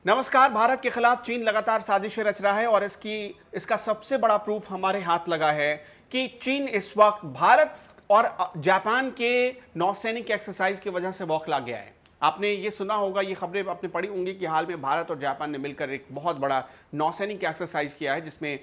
नमस्कार। भारत के खिलाफ चीन लगातार साजिशें रच रहा है और इसका सबसे बड़ा प्रूफ हमारे हाथ लगा है कि चीन इस वक्त भारत और जापान के नौसैनिक एक्सरसाइज की वजह से बौखला गया है। आपने ये सुना होगा, ये खबरें आपने पढ़ी होंगी कि हाल में भारत और जापान ने मिलकर एक बहुत बड़ा नौसैनिक एक्सरसाइज किया है जिसमें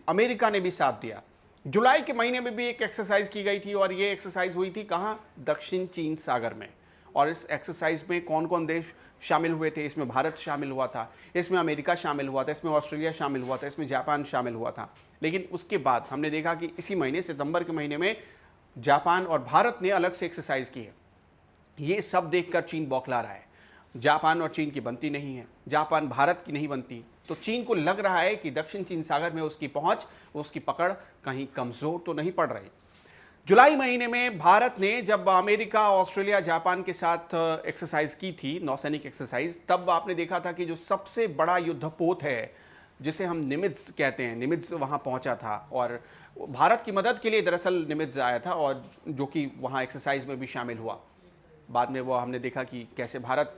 अमेरिका ने भी साथ दिया। जुलाई के महीने में भी एक एक्सरसाइज की गई थी और ये एक्सरसाइज हुई थी कहाँ? दक्षिण चीन सागर में। और इस एक्सरसाइज में कौन कौन देश शामिल हुए थे? इसमें भारत शामिल हुआ था, इसमें अमेरिका शामिल हुआ था, इसमें ऑस्ट्रेलिया शामिल हुआ था, इसमें जापान शामिल हुआ था। लेकिन उसके बाद हमने देखा कि इसी महीने सितंबर के महीने में जापान और भारत ने अलग से एक्सरसाइज की है। ये सब देखकर चीन बौखला रहा है। जापान और चीन की बनती नहीं है, जापान भारत की नहीं बनती, तो चीन को लग रहा है कि दक्षिण चीन सागर में उसकी पहुंच, उसकी पकड़ कहीं कमजोर तो नहीं पड़ रही। जुलाई महीने में भारत ने जब अमेरिका, ऑस्ट्रेलिया, जापान के साथ एक्सरसाइज की थी, नौसैनिक एक्सरसाइज, तब आपने देखा था कि जो सबसे बड़ा युद्धपोत है जिसे हम निमित्ज कहते हैं, निमित्ज वहां पहुंचा था और भारत की मदद के लिए दरअसल निमित्ज आया था और जो कि वहां एक्सरसाइज में भी शामिल हुआ। बाद में वो हमने देखा कि कैसे भारत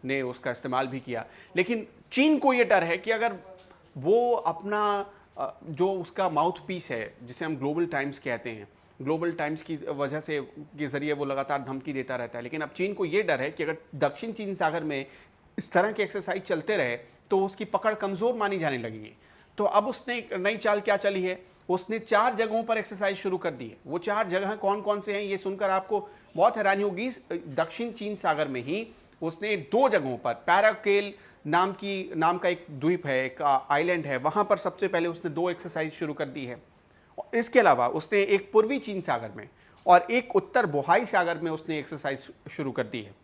ने उसका इस्तेमाल भी किया। लेकिन चीन को ये डर है कि अगर वो अपना जो उसका माउथ पीस है, जिसे हम ग्लोबल टाइम्स कहते हैं, ग्लोबल टाइम्स की वजह से के ज़रिए वो लगातार धमकी देता रहता है। लेकिन अब चीन को ये डर है कि अगर दक्षिण चीन सागर में इस तरह के एक्सरसाइज चलते रहे तो उसकी पकड़ कमज़ोर मानी जाने लगेगी। तो अब उसने नई चाल क्या चली है? उसने 4 जगहों पर एक्सरसाइज शुरू कर दी है। वो 4 जगह कौन कौन से हैं ये सुनकर आपको बहुत हैरानी होगी। दक्षिण चीन सागर में ही उसने 2 जगहों पर, पैराकेल नाम का एक द्वीप है, एक आइलैंड है, वहाँ पर सबसे पहले उसने 2 एक्सरसाइज शुरू कर दी है। इसके अलावा उसने एक पूर्वी चीन सागर में और एक उत्तर बोहाई सागर में उसने एक्सरसाइज शुरू कर दी है।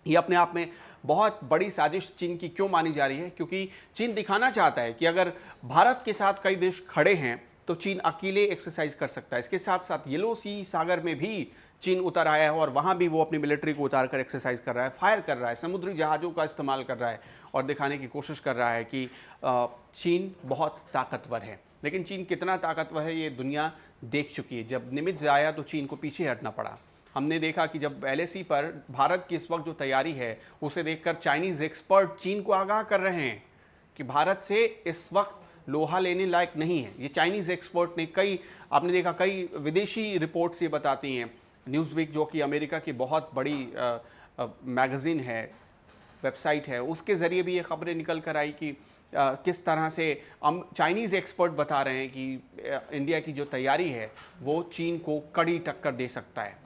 ये अपने आप में बहुत बड़ी साजिश चीन की क्यों मानी जा रही है? क्योंकि चीन दिखाना चाहता है कि अगर भारत के साथ कई देश खड़े हैं तो चीन अकेले एक्सरसाइज कर सकता है। इसके साथ साथ येलो सी सागर में भी चीन उतर आया है और वहाँ भी वो अपनी मिलिट्री को उतार कर एक्सरसाइज कर रहा है, फायर कर रहा है, समुद्री जहाज़ों का इस्तेमाल कर रहा है और दिखाने की कोशिश कर रहा है कि चीन बहुत ताकतवर है। लेकिन चीन कितना ताकतवर है ये दुनिया देख चुकी है। जब निमित्ज आया तो चीन को पीछे हटना पड़ा। हमने देखा कि जब LAC पर भारत की इस वक्त जो तैयारी है उसे देखकर चाइनीज़ एक्सपर्ट चीन को आगाह कर रहे हैं कि भारत से इस वक्त लोहा लेने लायक नहीं है। ये चाइनीज़ एक्सपर्ट ने आपने देखा कई विदेशी रिपोर्ट्स ये बताती हैं। न्यूज़वीक जो कि अमेरिका की बहुत बड़ी मैगज़ीन है, वेबसाइट है, उसके ज़रिए भी ये खबरें निकल कर आई कि किस तरह से चाइनीज़ एक्सपर्ट बता रहे हैं कि इंडिया की जो तैयारी है वो चीन को कड़ी टक्कर दे सकता है।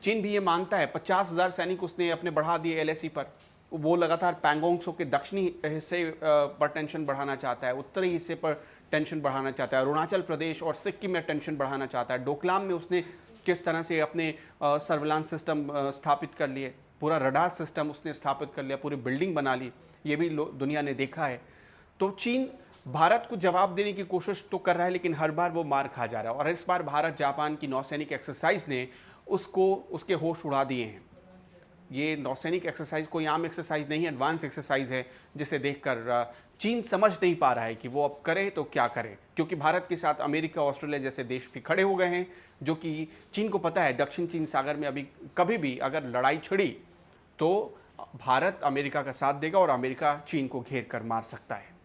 चीन भी ये मानता है। 50,000 सैनिक उसने अपने बढ़ा दिए LAC पर। वो लगातार पैंगोंग त्सो के दक्षिणी हिस्से पर टेंशन बढ़ाना चाहता है, उत्तरी हिस्से पर टेंशन बढ़ाना चाहता है, अरुणाचल प्रदेश और सिक्किम में टेंशन बढ़ाना चाहता है। डोकलाम में उसने किस तरह से अपने सर्विलांस सिस्टम स्थापित कर लिए, पूरा रडार सिस्टम उसने स्थापित कर लिया, पूरी बिल्डिंग बना ली। ये भी दुनिया ने देखा है। तो चीन भारत को जवाब देने की कोशिश तो कर रहा है लेकिन हर बार वो मार खा जा रहा है और इस बार भारत जापान की नौसैनिक एक्सरसाइज ने उसके होश उड़ा दिए हैं। ये नौसैनिक एक्सरसाइज कोई आम एक्सरसाइज नहीं है, एडवांस एक्सरसाइज है जिसे देखकर चीन समझ नहीं पा रहा है कि वो अब करे तो क्या करे। क्योंकि भारत के साथ अमेरिका, ऑस्ट्रेलिया जैसे देश भी खड़े हो गए हैं, जो कि चीन को पता है दक्षिण चीन सागर में अभी कभी भी अगर लड़ाई छिड़ी तो भारत अमेरिका का साथ देगा और अमेरिका चीन को घेर कर मार सकता है।